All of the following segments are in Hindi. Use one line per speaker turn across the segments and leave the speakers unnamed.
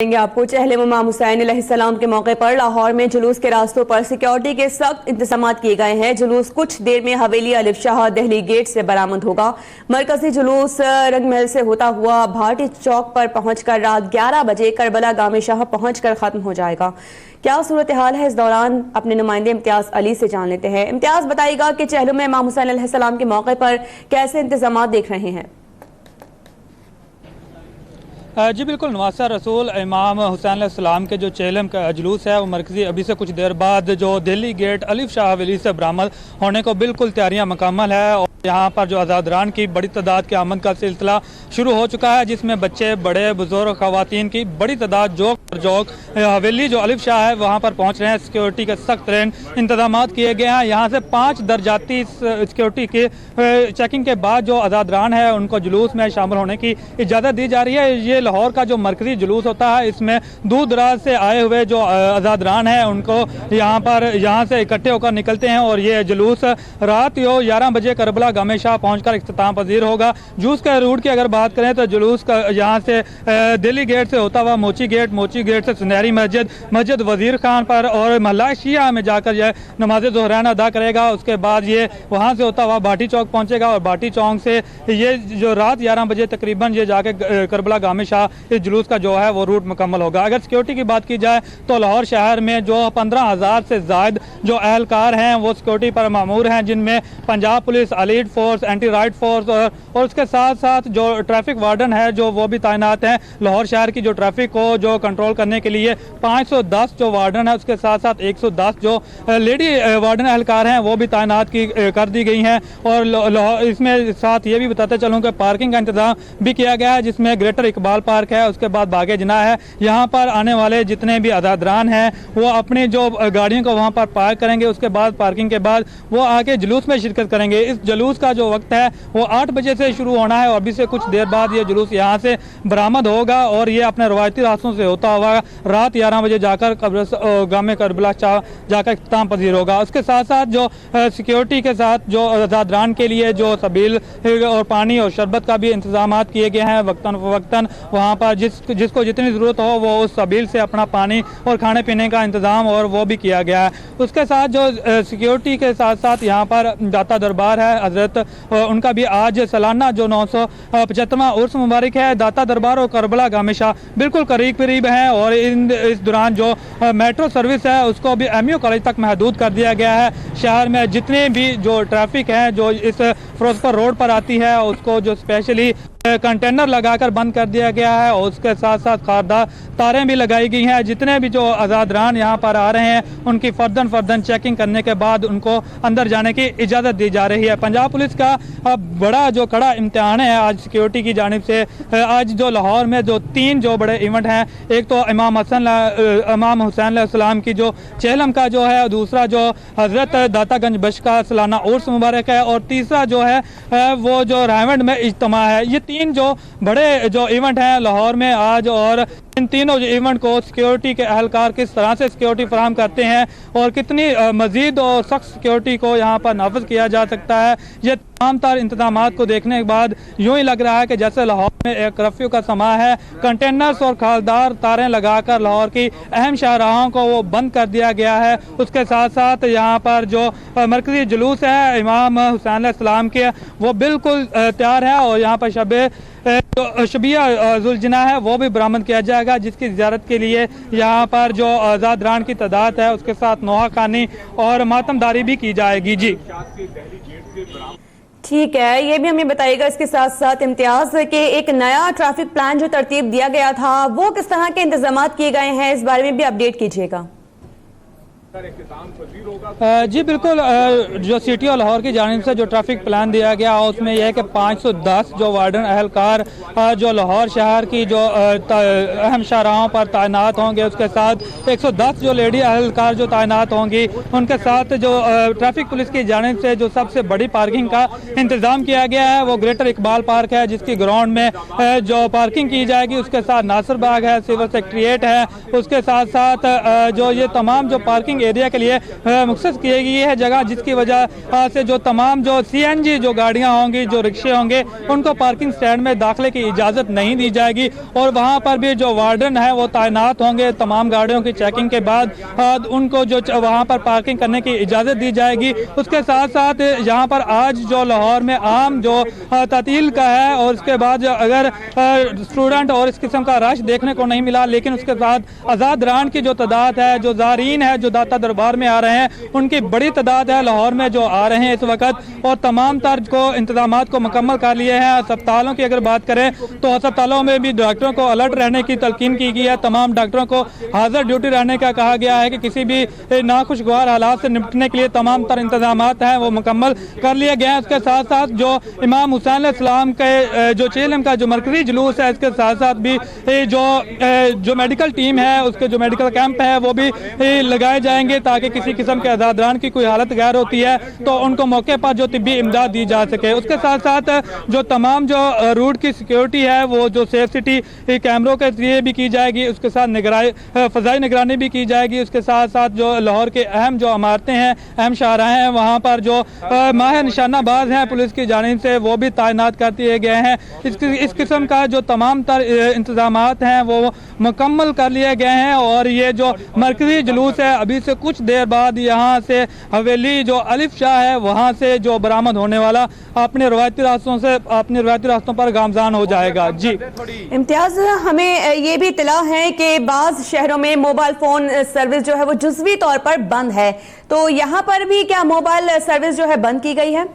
आपको चहले इमाम हुसैन अलैहिस्सलाम के मौके पर लाहौर में जुलूस के रास्तों पर सिक्योरिटी के सख्त इंतजाम किए गए हैं। जुलूस कुछ देर में हवेली अलिफ शाह दिल्ली गेट से बरामद होगा। मरकजी जुलूस रंगमहल से होता हुआ भाटी चौक पर पहुंचकर रात 11 बजे करबला गामे शाह पहुंचकर खत्म हो जाएगा। क्या सूरत हाल है, इस दौरान अपने नुमाइंदे इम्तियाज अली से जान लेते हैं। इम्तियाज, बताइएगा कि चहलों में इमाम हुसैन अलैहिस्सलाम के मौके पर कैसे इंतजाम देख रहे हैं।
जी बिल्कुल, नवासा रसूल इमाम हुसैन अलैहिस्सलाम के जो चेलम का जुलूस है वो मरकजी अभी से कुछ देर बाद जो दिल्ली गेट अलिफ शाह हवेली से बरामद होने को बिल्कुल तैयारियां मुकम्मल है। और यहाँ पर जो आज़ादरान की बड़ी तादाद के आमद का सिलसिला शुरू हो चुका है, जिसमें बच्चे, बड़े, बुजुर्ग, खवातीन की बड़ी तादाद जोक हवेली जो अलिफ शाह है वहाँ पर पहुँच रहे हैं। सिक्योरिटी के सख्त तरीन इंतजाम किए गए हैं। यहाँ से 5 दर्जाती सिक्योरिटी के चेकिंग के बाद जो आज़ादरान है उनको जुलूस में शामिल होने की इजाज़त दी जा रही है। ये लाहौर का जो मरकजी जुलूस होता है, इसमें दूर दराज से आए हुए जो आज़ादरान हैं उनको यहाँ से इकट्ठे होकर निकलते हैं और ये जुलूस रात 11 बजे करबला गामे शाह पहुँचकर इख्तिताम पजीर होगा। जुलूस के रूट की अगर बात करें तो जुलूस का यहाँ से दिल्ली गेट से होता हुआ मोची गेट से सुनहरी मस्जिद वजीर खान पर और महल्ला शिया में जाकर यह नमाज ज़ोहरान अदा करेगा। उसके बाद ये वहाँ से होता हुआ भाटी चौक पहुँचेगा और भाटी चौक से ये जो रात 11 बजे तकरीबन ये जाके करबला गामे शाह इस जुलूस का जो है वो रूट मुकम्मल होगा। अगर सिक्योरिटी की बात की जाए तो लाहौर शहर में जो 15,000 से ज़ायद जो अहलकार हैं वो सिक्योरिटी पर मामूर हैं, जिनमें Punjab police, elite force, anti right force और उसके साथ साथ जो ट्रैफिक वार्डन है जो वो भी तैनात हैं। लाहौर शहर की जो ट्रैफिक को जो कंट्रोल करने के लिए 510 जो वार्डन है, उसके साथ साथ 110 जो लेडी वार्डन अहलकार हैं वो भी तैनात कर दी गई हैं। और इसमें साथ ये भी बताते चलूँ कि पार्किंग का इंतजाम भी किया गया है, जिसमें ग्रेटर इकबाल पार्क है, उसके बाद बागे जना है। यहाँ पर आने वाले जितने भी आज़ादरान हैं वो अपनी जो गाड़ियों को वहाँ पर पार्क करेंगे। उसके बाद पार्किंग के बाद वो आके जुलूस में शिरकत करेंगे। इस जुलूस का जो वक्त है वो 8 बजे से शुरू होना है और अभी से कुछ देर बाद ये जुलूस यहाँ से बरामद होगा और ये अपने रवायती रास्तों से होता हुआ रात 11 बजे जाकर गामे करबला जाकर इख्तिताम पजीर होगा। उसके साथ साथ जो सिक्योरिटी के साथ जो आज़ादरान के लिए जो सबील और पानी और शरबत का भी इंतजाम किए गए हैं। वक्तन वहाँ पर जिसको जितनी ज़रूरत हो वो उस सबील से अपना पानी और खाने पीने का इंतज़ाम और वो भी किया गया है। उसके साथ जो सिक्योरिटी के साथ साथ यहाँ पर दाता दरबार है हज़रत, उनका भी आज सालाना जो 975वां उर्स मुबारक है। दाता दरबार और करबला गामे शाह बिल्कुल करीब हैं और इस दौरान जो मेट्रो सर्विस है उसको भी MU कॉलेज तक महदूद कर दिया गया है। शहर में जितने भी जो ट्रैफिक है जो इस फिरोजपुर रोड पर आती है उसको जो स्पेशली कंटेनर लगाकर बंद कर दिया गया है और उसके साथ साथ खारदार तारें भी लगाई गई हैं। जितने भी जो आज़ादरान यहाँ पर आ रहे हैं उनकी फर्दन चेकिंग करने के बाद उनको अंदर जाने की इजाज़त दी जा रही है। पंजाब पुलिस का बड़ा जो कड़ा इम्तिहान है आज सिक्योरिटी की जानिब से। आज जो लाहौर में जो 3 जो बड़े इवेंट हैं, एक तो इमाम हुसैन अलैहिस्सलाम की जो चेहलम का जो है, दूसरा जो हज़रत दातागंज बख्श का सालाना उर्स मुबारक है और तीसरा जो है वो जो रायवंड में इज्तिमा है। ये 3 जो बड़े जो इवेंट हैं लाहौर में आज, और इन तीनों इवेंट को सिक्योरिटी के अहलकार किस तरह से सिक्योरिटी फराहम करते हैं और कितनी मजीद और सख्त सिक्योरिटी को यहाँ पर नाफिज किया जा सकता है, ये तमाम तार इंतजाम को देखने के बाद यूँ ही लग रहा है कि जैसे लाहौर में एक कर्फ्यू का समा है। कंटेनर्स और खालदार तारें लगाकर लाहौर की अहम शाहराहों को वो बंद कर दिया गया है। उसके साथ साथ यहाँ पर जो मरकजी जुलूस है इमाम हुसैन अलैहिस्सलाम के वो बिल्कुल तैयार है और यहाँ पर शबिया जुलजना है वो भी बरामद किया जाएगा, जिसकी ज़ियारत के लिए यहाँ पर जो आज़ादरान की तादाद है उसके साथ नोहा खानी और मातमदारी भी की जाएगी। जी
ठीक है, ये भी हमें बताइएगा इसके साथ साथ इम्तियाज के एक नया ट्रैफिक प्लान जो तरतीब दिया गया था वो किस तरह के इंतजाम किए गए हैं, इस बारे में भी अपडेट कीजिएगा।
जी बिल्कुल, जो सिटी और लाहौर की जानिब से जो ट्रैफिक प्लान दिया गया उसमें यह है कि 510 जो वार्डन अहलकार जो लाहौर शहर की जो अहम शाहराहों पर तैनात होंगे, उसके साथ 110 जो लेडी अहलकार जो तैनात होंगी, उनके साथ जो ट्रैफिक पुलिस की जानिब से जो सबसे बड़ी पार्किंग का इंतज़ाम किया गया है वो ग्रेटर इकबाल पार्क है, जिसकी ग्राउंड में जो पार्किंग की जाएगी। उसके साथ नासिर बाग है, सिविल सेक्रेटरीट है, उसके साथ साथ जो ये तमाम जो पार्किंग पार्किंग एरिया के लिए मुख्तस की गई है जगह, जिसकी वजह से जो तमाम जो CNG जो गाड़ियाँ होंगी, जो रिक्शे होंगे, उनको पार्किंग स्टैंड में दाखिले की इजाज़त नहीं दी जाएगी और वहाँ पर भी जो वार्डन है वो तैनात होंगे। तमाम गाड़ियों की चेकिंग के बाद उनको जो वहाँ पर पार्किंग करने की इजाज़त दी जाएगी। उसके साथ साथ यहाँ पर आज जो लाहौर में आम जो तातील का है और उसके बाद अगर स्टूडेंट और इस किस्म का रश देखने को नहीं मिला, लेकिन उसके साथ आज़ाद रान की जो तादाद है, जो ज़ारीन है जो दाता दरबार में आ रहे हैं, उनकी बड़ी तादाद है लाहौर में जो आ रहे हैं इस वक्त, और तमाम तर्ज को इंतजाम को मुकम्मल कर लिए हैं। अस्पतालों की अगर बात करें तो अस्पतालों में भी डॉक्टरों को अलर्ट रहने की तलकीन की गई है। तमाम डॉक्टरों को हाजिर ड्यूटी रहने का कहा गया है कि किसी भी नाखुशगवार हालात से निपटने के लिए तमाम तर इंतजाम हैं वो मुकम्मल कर लिए गए हैं। उसके साथ साथ जो इमाम हुसैन अलैहिस्सलाम के जो चेलम का जो मरकजी जुलूस है, इसके साथ साथ भी जो मेडिकल टीम है, उसके जो मेडिकल कैंप है वो भी लगाए जाएंगे ताकि किसी किस्म के आज़ादरान की कोई हालत गैर होती है तो उनको मौके पर जो तिब्बी इमदाद दी जा सके। उसके साथ साथ जो तमाम जो रूट की सिक्योरिटी है वो जो सेफ सिटी कैमरों के जरिए भी की जाएगी, उसके साथ फ़ज़ाई निगरानी भी की जाएगी। उसके साथ साथ जो लाहौर के अहम जो इमारतें हैं, अहम शाहराह हैं, वहाँ पर जो माहिर निशानाबाज हैं पुलिस की जानिब से वो भी तैनात कर दिए गए हैं। इस किस्म का जो तमाम तर इंतजामात हैं वो मुकम्मल कर लिए गए हैं और ये जो मरकजी जुलूस है अभी से कुछ देर बाद यहाँ से हवेली जो अलिफ शाह है वहाँ से जो बरामद होने वाला अपने रवायती रास्तों पर गामजान हो जाएगा। जी
इम्तियाज, हमें ये भी इत्तला है कि बाज़ शहरों में मोबाइल फ़ोन सर्विस जो है वो जुज़वी तौर पर बंद है, तो यहाँ पर भी क्या मोबाइल सर्विस जो है बंद की गई है?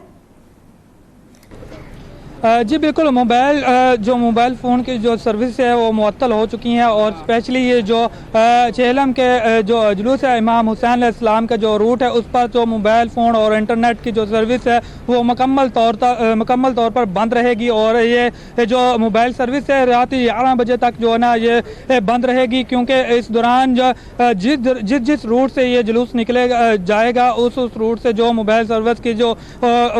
जी बिल्कुल, मोबाइल फ़ोन की जो सर्विस है वो मुअत्तल हो चुकी हैं और स्पेशली ये जो चेहलम के जो जुलूस है इमाम हुसैन अलैहिस्सलाम का जो रूट है उस पर तो मोबाइल फ़ोन और इंटरनेट की जो सर्विस है वो मुकम्मल तौर पर बंद रहेगी और ये जो मोबाइल सर्विस है रात 11 बजे तक जो है ना ये बंद रहेगी, क्योंकि इस दौरान जो जिस रूट से ये जुलूस निकले जाएगा उस रूट से जो मोबाइल सर्विस की जो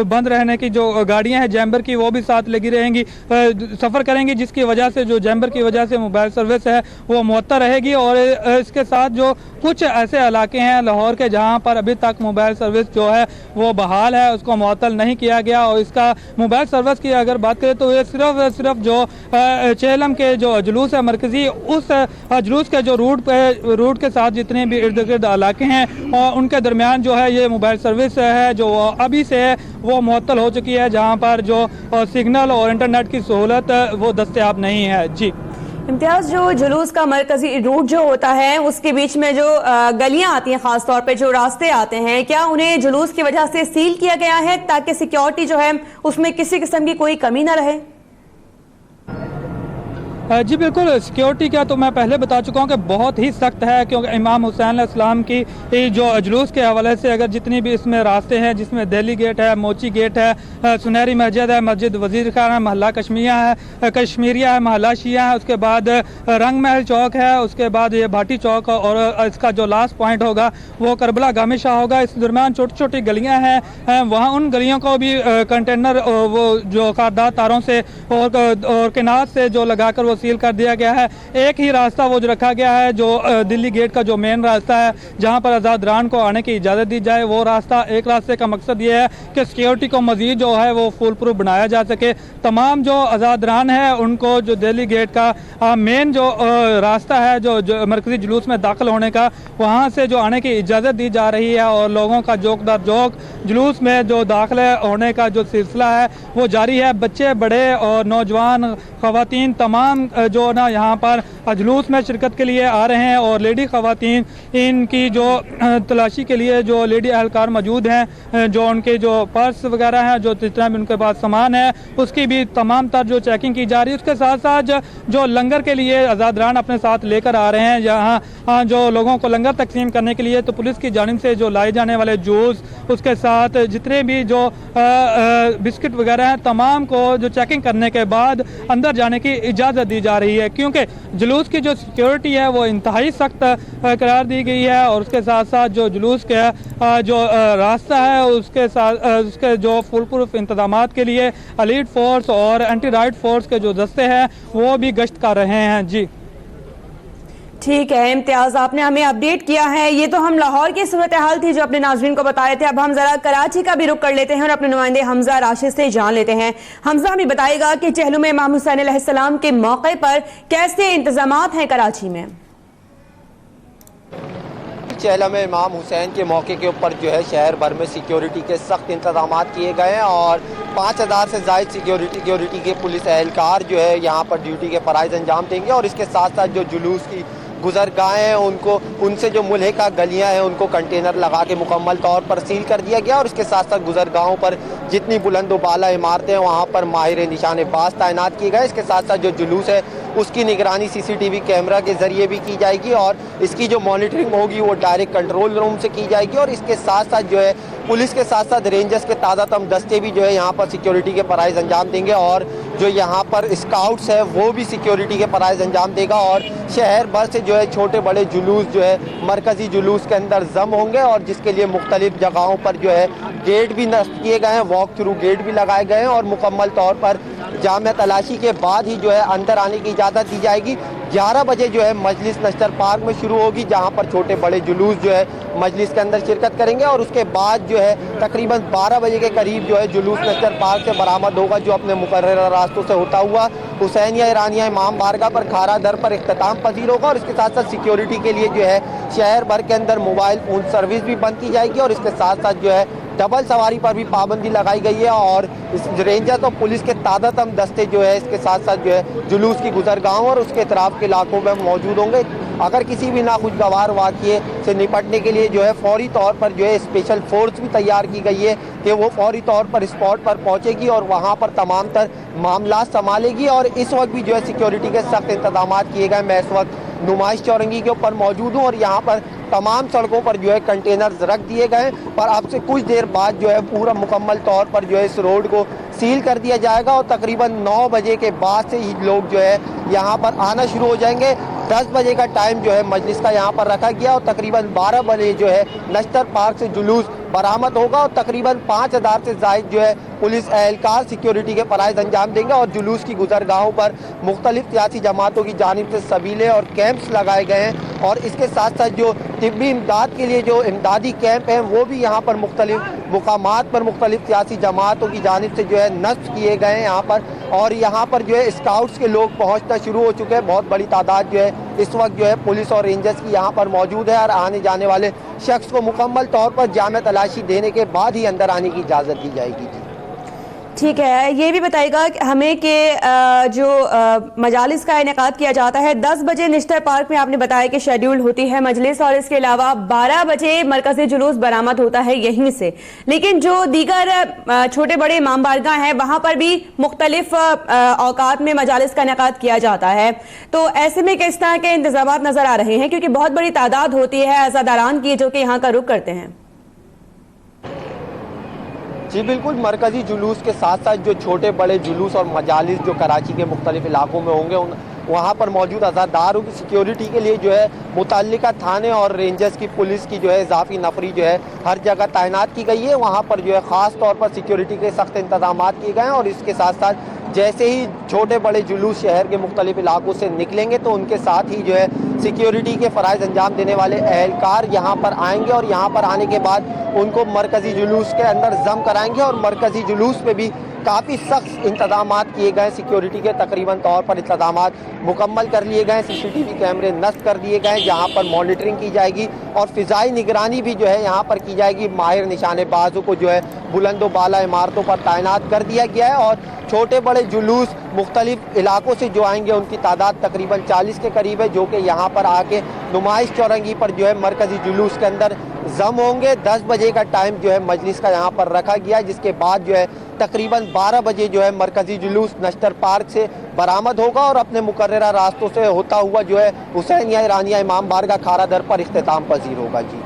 बंद रहने की जो गाड़ियाँ हैं जैम्बर की वो भी साथ लगी रहेंगी, सफ़र करेंगी, जिसकी वजह से जो जैम्बर की वजह से मोबाइल सर्विस है वो मुअत्तल रहेगी। और इसके साथ जो कुछ ऐसे इलाके हैं लाहौर के जहां पर अभी तक मोबाइल सर्विस जो है वो बहाल है, उसको मुअत्तल नहीं किया गया। और इसका मोबाइल सर्विस की अगर बात करें तो ये सिर्फ जो चेहलम के जो जुलूस है मरकज़ी, उस जुलूस के जो रूट के साथ जितने भी इर्द गिर्द इलाके हैं और उनके दरमियान जो है ये मोबाइल सर्विस है जो अभी से वो मुअत्तल हो चुकी है, जहाँ पर जो सिग्नल और इंटरनेट की सहूलत वो दस्तयाब नहीं है। जी
इम्तियाज, जो जुलूस का मरकजी रूट जो होता है उसके बीच में जो गलियां आती हैं, खास तौर पे जो रास्ते आते हैं, क्या उन्हें जुलूस की वजह से सील किया गया है ताकि सिक्योरिटी जो है उसमें किसी किस्म की कोई कमी ना रहे?
जी बिल्कुल, सिक्योरिटी का तो मैं पहले बता चुका हूँ कि बहुत ही सख्त है, क्योंकि इमाम हुसैन अलैहिस्सलाम की जो जुलूस के हवाले से अगर जितनी भी इसमें रास्ते हैं, जिसमें दिल्ली गेट है, मोची गेट है, सुनहरी मस्जिद है, मस्जिद वजीर खान है, महल्ला कश्मीरिया है, महल्ला शिया है, उसके बाद रंग महल चौक है, उसके बाद ये भाटी चौक और इसका जो लास्ट पॉइंट होगा वो करबला गामी शाह होगा। इस दरमियान छोटी छोटी गलियाँ हैं, वहाँ उन गलियों को भी कंटेनर वो जो कारदार तारों से और किनार से जो लगाकर सील कर दिया गया है। एक ही रास्ता वो जो रखा गया है जो दिल्ली गेट का जो मेन रास्ता है जहां पर आज़ाद रान को आने की इजाज़त दी जाए, वो रास्ता एक रास्ते का मकसद ये है कि सिक्योरिटी को मजीद जो है वो फुल प्रूफ बनाया जा सके। तमाम जो आज़ाद रान है उनको जो दिल्ली गेट का मेन जो रास्ता है जो मरकजी जुलूस में दाखिल होने का, वहाँ से जो आने की इजाज़त दी जा रही है और लोगों का जोक दर जोक जुलूस में जो दाखिले होने का जो सिलसिला है वो जारी है। बच्चे, बड़े और नौजवान, ख़वातीन तमाम जो ना यहाँ पर जुलूस में शिरकत के लिए आ रहे हैं और लेडी ख़वातीन इनकी जो तलाशी के लिए जो लेडी एहलकार मौजूद हैं, जो उनके जो पर्स वगैरह हैं, जो जितना भी उनके पास सामान है उसकी भी तमाम तर जो चेकिंग की जा रही है। उसके साथ साथ जो लंगर के लिए आज़ाद रान अपने साथ लेकर आ रहे हैं, जहाँ जो लोगों को लंगर तकसीम करने के लिए तो पुलिस की जानिब से जो लाए जाने वाले जूस, उसके साथ जितने भी जो बिस्किट वगैरह हैं, तमाम को जो चेकिंग करने के बाद अंदर जाने की इजाज़त दी जा रही है, क्योंकि जुलूस की जो सिक्योरिटी है वो इंतहाई सख्त करार दी गई है। और उसके साथ साथ जो जुलूस का जो रास्ता है उसके जो फुल प्रूफ इंतजामात के लिए एलीट फोर्स और एंटी राइट फोर्स के जो दस्ते हैं वो भी गश्त कर रहे हैं। जी
ठीक है इम्तियाज, आपने हमें अपडेट किया है। ये तो हम लाहौर की सूरत हाल थी जो अपने नाज़रीन को बताए थे। अब हम जरा कराची का भी रुख कर लेते हैं और अपने नुमाइंदे हमजा राशिद से जान लेते हैं। हमजा हमें बताएगा कि चहलुम में इमाम हुसैन अलैहिस्सलाम के मौके पर कैसे इंतजामात हैं कराची में।
चहलम में इमाम हुसैन के मौके के ऊपर जो है शहर भर में सिक्योरिटी के सख्त इंतजाम किए गए हैं और 5000 से ज़ायद सिक्योरिटी के पुलिस एहलकार जो है यहाँ पर ड्यूटी के फ़राइज़ अंजाम देंगे। और इसके साथ साथ जो जुलूस की गुजरगाहें हैं उनसे जो मुल्हिका गलियां हैं उनको कंटेनर लगा के मुकम्मल तौर पर सील कर दिया गया। और इसके साथ साथ गुजरगाहों पर जितनी बुलंद व बाला इमारतें हैं वहाँ पर माहिर निशानेबाज तैनात किए गए। इसके साथ साथ जो जुलूस है उसकी निगरानी CCTV कैमरा के जरिए भी की जाएगी और इसकी जो मॉनिटरिंग होगी वो डायरेक्ट कंट्रोल रूम से की जाएगी। और इसके साथ साथ जो है पुलिस के साथ साथ रेंजर्स के ताज़ातम दस्ते भी जो है यहाँ पर सिक्योरिटी के फ़राइज़ अंजाम देंगे और जो यहाँ पर स्काउट्स है वो भी सिक्योरिटी के फ़राइज़ अंजाम देगा। और शहर भर से जो है छोटे बड़े जुलूस जो है मरकज़ी जुलूस के अंदर जम होंगे और जिसके लिए मुख्तलिफ जगहों पर जो है गेट भी नस्ब किए गए हैं, वॉक थ्रू गेट भी लगाए गए हैं और मुकम्मल तौर पर जाम तलाशी के बाद ही जो है अंदर आने की इजाज़त दी जाएगी। 11 बजे जो है मजलिस नश्तर पार्क में शुरू होगी जहां पर छोटे बड़े जुलूस जो है मजलिस के अंदर शिरकत करेंगे और उसके बाद जो है तकरीबन 12 बजे के करीब जो है जुलूस नश्तर पार्क से बरामद होगा जो अपने मुकर्रर रास्तों से होता हुआ हुसैनिया ईरानिया इमाम बारगाह पर खारा दर पर इख्तिताम पजीर होगा। और इसके साथ साथ सिक्योरिटी के लिए जो है शहर भर के अंदर मोबाइल फ़ोन सर्विस भी बंद की जाएगी और इसके साथ साथ जो है डबल सवारी पर भी पाबंदी लगाई गई है। और इस रेंजर और पुलिस के तादातम दस्ते जो है इसके साथ साथ जो है जुलूस की गुजरगाहों और उसके इतराफ के इलाकों में मौजूद होंगे। अगर किसी भी नाखुशगवार वाक़ये से निपटने के लिए जो है फौरी तौर पर जो है स्पेशल फोर्स भी तैयार की गई है कि वो फौरी तौर पर स्पॉट पर पहुंचेगी और वहां पर तमाम तर मामला संभालेगी। और इस वक्त भी जो है सिक्योरिटी के सख्त इंतजाम किए गए। मैं इस वक्त नुमाइश चौरंगी के ऊपर मौजूद हूँ और यहाँ पर तमाम सड़कों पर जो है कंटेनर्स रख दिए गए हैं। पर अब से कुछ देर बाद जो है पूरा मुकम्मल तौर पर जो है इस रोड को सील कर दिया जाएगा और तकरीबन 9 बजे के बाद से ही लोग जो है यहाँ पर आना शुरू हो जाएंगे। 10 बजे का टाइम जो है मजलिस का यहाँ पर रखा गया और तकरीबन 12 बजे जो है नश्तर पार्क से जुलूस बरामद होगा और तकरीबन 5000 से ज़ायद जो है पुलिस एहलकार सिक्योरिटी के फ़राइज़ अंजाम देंगे। और जुलूस की गुजरगाहों पर मुख्तलिफ सियासी जमातों की जानिब से सबीले और कैंप्स लगाए गए हैं और इसके साथ साथ जो तिब्बी इमदाद के लिए जो इमदादी कैंप हैं वो भी यहाँ पर मुख्तलिफ मुकामात पर मुख्तलिफ सियासी जमातों की जानिब से जो है नस्ब किए गए हैं यहाँ पर। और यहाँ पर जो है स्काउट्स के लोग पहुँचना शुरू हो चुके हैं। बहुत बड़ी तादाद जो है इस वक्त जो है पुलिस और रेंजर्स की यहाँ पर मौजूद है और आने जाने वाले शख्स को मुकम्मल तौर पर जाम तलाशी देने के बाद ही अंदर आने की इजाज़त दी जाएगी।
ठीक है, ये भी बताएगा हमें कि जो मजालिस का इनेकाद किया जाता है 10 बजे नश्तर पार्क में आपने बताया कि शेड्यूल होती है मजलिस और इसके अलावा 12 बजे मरकज़ी जुलूस बरामद होता है यहीं से। लेकिन जो दीगर छोटे बड़े इमाम बारगाह हैं वहाँ पर भी मुख्तलिफ औकात में मजालिस का इनेकाद किया जाता है। तो ऐसे में किस तरह के इंतजाम नज़र आ रहे हैं क्योंकि बहुत बड़ी तादाद होती है अज़ादारान की जो कि यहाँ का रुख करते हैं।
जी बिल्कुल, मरकज़ी जुलूस के साथ साथ जो छोटे बड़े जुलूस और मजालिस जो कराची के मुख्तलिफ इलाकों में होंगे वहाँ पर मौजूद अज़ादारों की सिक्योरिटी के लिए जो है मुतल्लिका थाने और रेंजर्स की पुलिस की जो है इजाफी नफरी जो है हर जगह तैनात की गई है। वहाँ पर जो है ख़ास तौर पर सिक्योरिटी के सख्त इंतजाम किए गए हैं और इसके साथ साथ जैसे ही छोटे बड़े जुलूस शहर के मुख्तलिफ इलाकों से निकलेंगे तो उनके साथ ही जो है सिक्योरिटी के फ़राइज़ अंजाम देने वाले एहलकार यहाँ पर आएंगे और यहाँ पर आने के बाद उनको मरकज़ी जुलूस के अंदर जम कराएंगे। और मरकज़ी जुलूस पे भी काफ़ी सख्त इंतजाम किए गए। सिक्योरिटी के तकरीबन तौर पर इंतजाम मुकम्मल कर लिए गए। CCTV कैमरे नस्ब कर दिए गए जहाँ पर मॉनिटरिंग की जाएगी और फ़िज़ाई निगरानी भी जो है यहाँ पर की जाएगी। माहिर निशानेबाजों को जो है बुलंद व बाला इमारतों पर तैनात कर दिया गया है और छोटे बड़े जुलूस मुख्तलिफ इलाकों से जो आएंगे उनकी तादाद तकरीबन 40 के करीब है जो कि यहाँ पर आके नुमाइश चौरंगी पर जो है मरकज़ी जुलूस के अंदर जम होंगे। 10 बजे का टाइम जो है मजलिस का यहाँ पर रखा गया है जिसके बाद जो है तकरीबन 12 बजे जो है मरकज़ी जुलूस नश्तर पार्क से बरामद होगा और अपने मुकर्ररा रास्तों से होता हुआ जो है हुसैनिया ईरानिया इमाम बारगाह खारा दर पर इख्तिताम पजीर होगा। जी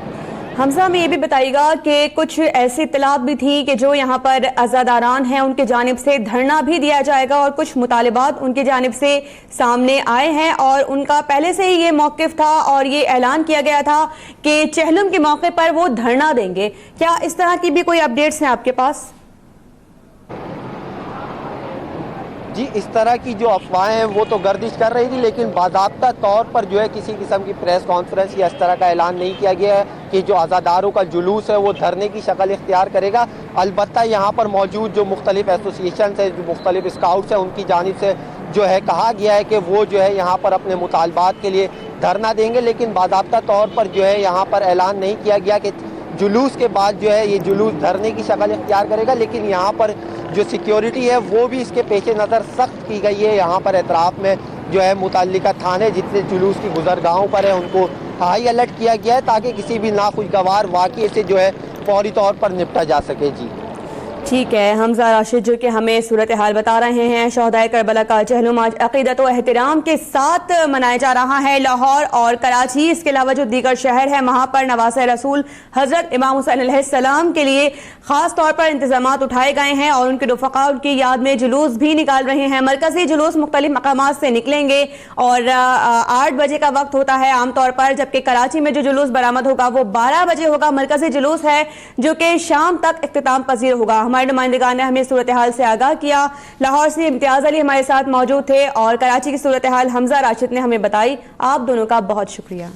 हमजा, में ये भी बताइएगा कि कुछ ऐसी इत्तलात भी थी कि जो यहाँ पर अज़ादारान हैं उनके जानिब से धरना भी दिया जाएगा और कुछ मुतालिबात उनकी जानिब से सामने आए हैं और उनका पहले से ही ये मौक़िफ़ था और ये ऐलान किया गया था कि चहलुम के मौके पर वो धरना देंगे। क्या इस तरह की भी कोई अपडेट्स हैं आपके पास?
जी, इस तरह की जो अफवाहें हैं वो तो गर्दिश कर रही थी, लेकिन बाज़ाब्ता तौर पर जो है किसी किस्म की प्रेस कॉन्फ्रेंस या इस तरह का ऐलान नहीं किया गया है कि जो आज़ादारों का जुलूस है वो धरने की शक्ल इख्तियार करेगा। अलबत्ता यहाँ पर मौजूद जो मुख्तलिफ एसोसिएशन है, जो मुख्तलिफ स्काउट्स हैं, उनकी जानिब से जो है कहा गया है कि वो जो है यहाँ पर अपने मुतालबात के लिए धरना देंगे, लेकिन बाज़ाब्ता तौर पर जो है यहाँ पर ऐलान नहीं किया गया कि जुलूस के बाद जो है ये जुलूस धरने की शक्ल इख्तियार करेगा। लेकिन यहाँ पर जो सिक्योरिटी है वो भी इसके पेश नज़र सख्त की गई है। यहाँ पर एतराफ़ में जो है मुतल्लिका थाने जितने जुलूस की गुज़रगाहों पर है उनको हाई अलर्ट किया गया है ताकि किसी भी नाखुशगवार वाक़ये से जो है फौरी तौर पर निपटा जा सके। जी
ठीक है, हमजा राशिद जो कि हमें सूरत हाल बता रहे हैं। शहदाए करबला का जहलुम आज अक़ीदत व एहतराम के साथ मनाया जा रहा है। लाहौर और कराची, इसके अलावा जो दीगर शहर है वहाँ पर नवासे रसूल हज़रत इमाम हुसैन अलैहिस्सलाम के लिए ख़ास तौर पर इंतजामात उठाए गए हैं और उनके रफ़क़ा उनकी याद में जुलूस भी निकाल रहे हैं। मरकज़ी जुलूस मुख्तलिफ मकामात से निकलेंगे और 8 बजे का वक्त होता है आमतौर पर, जबकि कराची में जो जुलूस बरामद होगा वो 12 बजे होगा। मरकज़ी जुलूस है जो कि शाम तक इख्तिताम पजीर होगा। हमारे नुमाइंदगान ने हमें सूरत हाल से आगाह किया। लाहौर से इम्तियाज अली हमारे साथ मौजूद थे और कराची की सूरत हाल हमजा राशिद ने हमें बताई। आप दोनों का बहुत शुक्रिया।